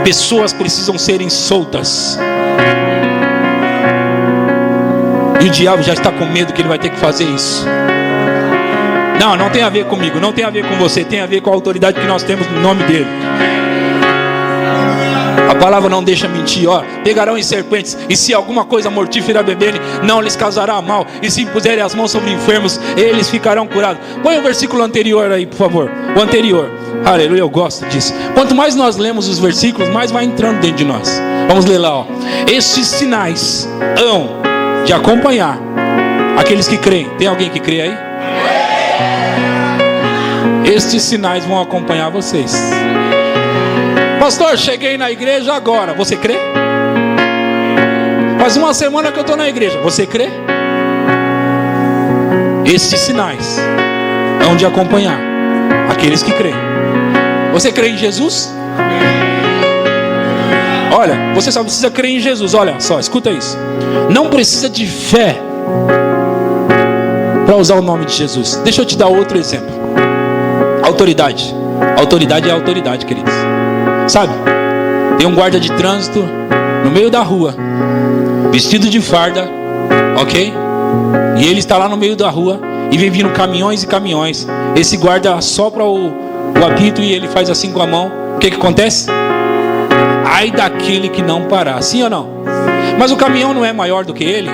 Pessoas precisam serem soltas. E o diabo já está com medo que ele vai ter que fazer isso. Não tem a ver comigo, não tem a ver com você, tem a ver com a autoridade que nós temos no nome dele. A palavra não deixa mentir, pegarão em serpentes, e se alguma coisa mortífera beberem, não lhes causará mal, e se impuserem as mãos sobre enfermos, eles ficarão curados. Põe o versículo anterior aí, por favor. O anterior. Aleluia, eu gosto disso. Quanto mais nós lemos os versículos, mais vai entrando dentro de nós. Vamos ler lá, Estes sinais hão de acompanhar aqueles que creem. Tem alguém que crê aí? Estes sinais vão acompanhar vocês. Pastor, cheguei na igreja agora. Você crê? Faz uma semana que eu estou na igreja. Você crê? Estes sinais hão de acompanhar aqueles que creem. Você crê em Jesus? Olha, você só precisa crer em Jesus. Olha só, escuta isso. Não precisa de fé para usar o nome de Jesus. Deixa eu te dar outro exemplo. Autoridade. Autoridade é autoridade, queridos. Sabe? Tem um guarda de trânsito no meio da rua, vestido de farda, ok? E ele está lá no meio da rua e vem vindo caminhões e caminhões. Esse guarda sopra o apito e ele faz assim com a mão. O que acontece? Ai daquele que não parar. Sim ou não? Mas o caminhão não é maior do que ele?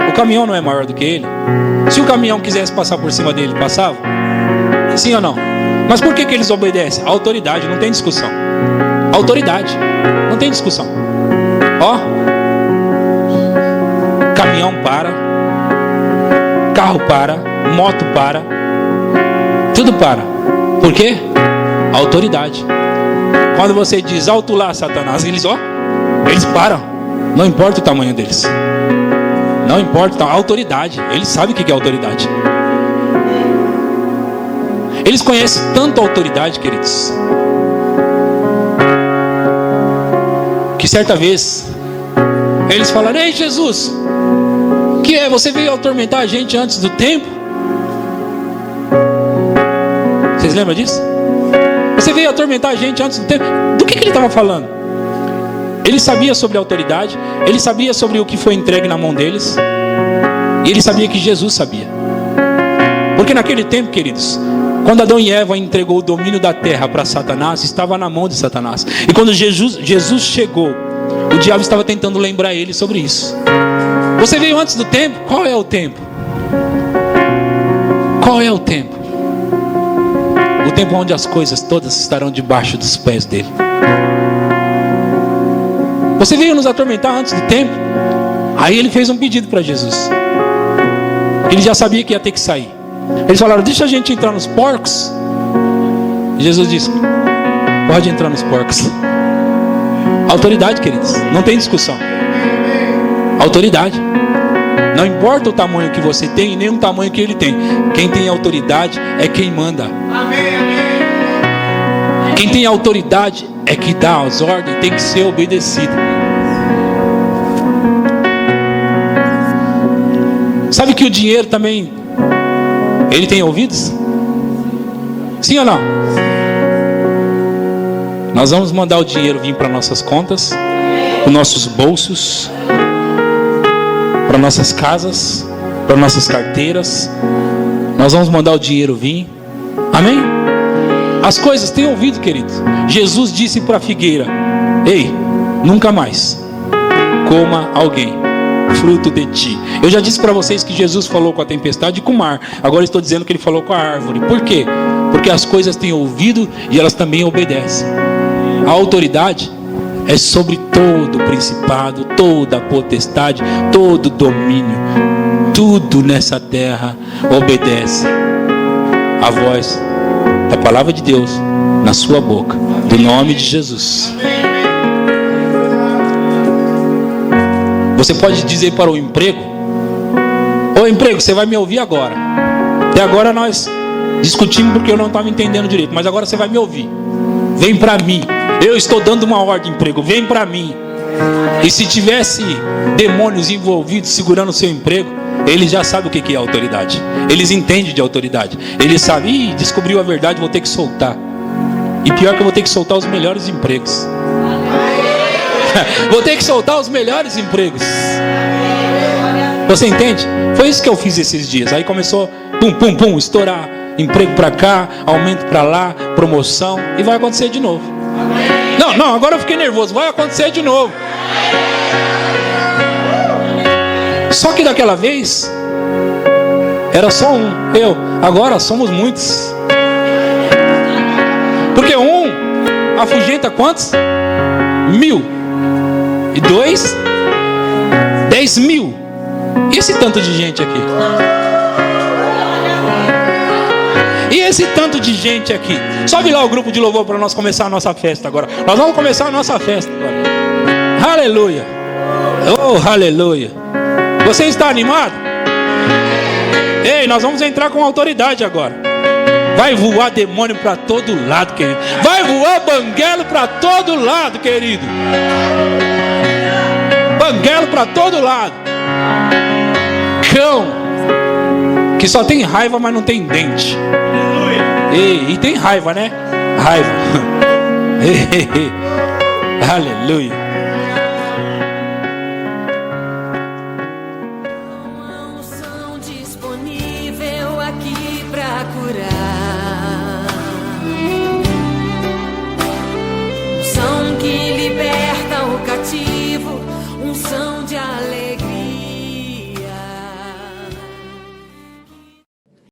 O caminhão não é maior do que ele? Se o caminhão quisesse passar por cima dele, passava? Sim ou não? Mas por que eles obedecem? A autoridade, não tem discussão. Autoridade, não tem discussão. Caminhão para, carro para, moto para, tudo para. Por quê? Autoridade. Quando você diz alto lá, Satanás, eles param. Não importa o tamanho deles. Não importa a autoridade. Eles sabem o que é autoridade. Eles conhecem tanto a autoridade, queridos, que certa vez eles falaram: ei, Jesus, que é? Você veio atormentar a gente antes do tempo? Vocês lembram disso? Você veio atormentar a gente antes do tempo? Do que ele estava falando? Ele sabia sobre a autoridade, ele sabia sobre o que foi entregue na mão deles, e ele sabia que Jesus sabia. Porque naquele tempo, queridos, Quando Adão e Eva entregou o domínio da terra para Satanás, estava na mão de Satanás. E quando Jesus chegou, o diabo estava tentando lembrar ele sobre isso. Você veio antes do tempo? Qual é o tempo? Qual é o tempo? O tempo onde as coisas todas estarão debaixo dos pés dele. Você veio nos atormentar antes do tempo? Aí ele fez um pedido para Jesus. Ele já sabia que ia ter que sair. Eles falaram: deixa a gente entrar nos porcos. E Jesus disse: pode entrar nos porcos. Autoridade, queridos, não tem discussão. Autoridade. Não importa o tamanho que você tem e nem o tamanho que ele tem. Quem tem autoridade é quem manda. Quem tem autoridade é que dá as ordens, tem que ser obedecido. Sabe que o dinheiro também, ele tem ouvidos? Sim ou não? Nós vamos mandar o dinheiro vir para nossas contas, para nossos bolsos, para nossas casas, para nossas carteiras. Nós vamos mandar o dinheiro vir. Amém? As coisas têm ouvido, queridos. Jesus disse para a figueira: ei, nunca mais coma alguém fruto de ti. Eu já disse para vocês que Jesus falou com a tempestade e com o mar. Agora estou dizendo que ele falou com a árvore. Por quê? Porque as coisas têm ouvido e elas também obedecem. A autoridade é sobre todo principado, toda potestade, todo domínio. Tudo nessa terra obedece a voz da palavra de Deus na sua boca, do nome de Jesus. Você pode dizer para o emprego: ô emprego, você vai me ouvir agora. Até agora nós discutimos porque eu não estava entendendo direito, mas agora você vai me ouvir. Vem para mim. Eu estou dando uma ordem, emprego, vem para mim. E se tivesse demônios envolvidos segurando o seu emprego, eles já sabem o que é autoridade. Eles entendem de autoridade. Eles sabem: descobriu a verdade, vou ter que soltar. E pior que eu vou ter que soltar os melhores empregos. Vou ter que soltar os melhores empregos. Você entende? Foi isso que eu fiz esses dias. Aí começou pum, pum, pum, estourar. Emprego para cá, aumento para lá, promoção. E vai acontecer de novo. Não, agora eu fiquei nervoso. Vai acontecer de novo. Só que daquela vez era só um, eu. Agora somos muitos. Porque um afugenta quantos? 1000. E 2, 10.000. E esse tanto de gente aqui? E esse tanto de gente aqui? Sobe lá o grupo de louvor para nós começar a nossa festa agora. Nós vamos começar a nossa festa agora. Aleluia. Oh, aleluia. Você está animado? Ei, nós vamos entrar com autoridade agora. Vai voar demônio para todo lado, querido. Vai voar banguelo para todo lado, querido. Banguelo para todo lado. Cão que só tem raiva, mas não tem dente. E tem raiva, né? Raiva. Aleluia.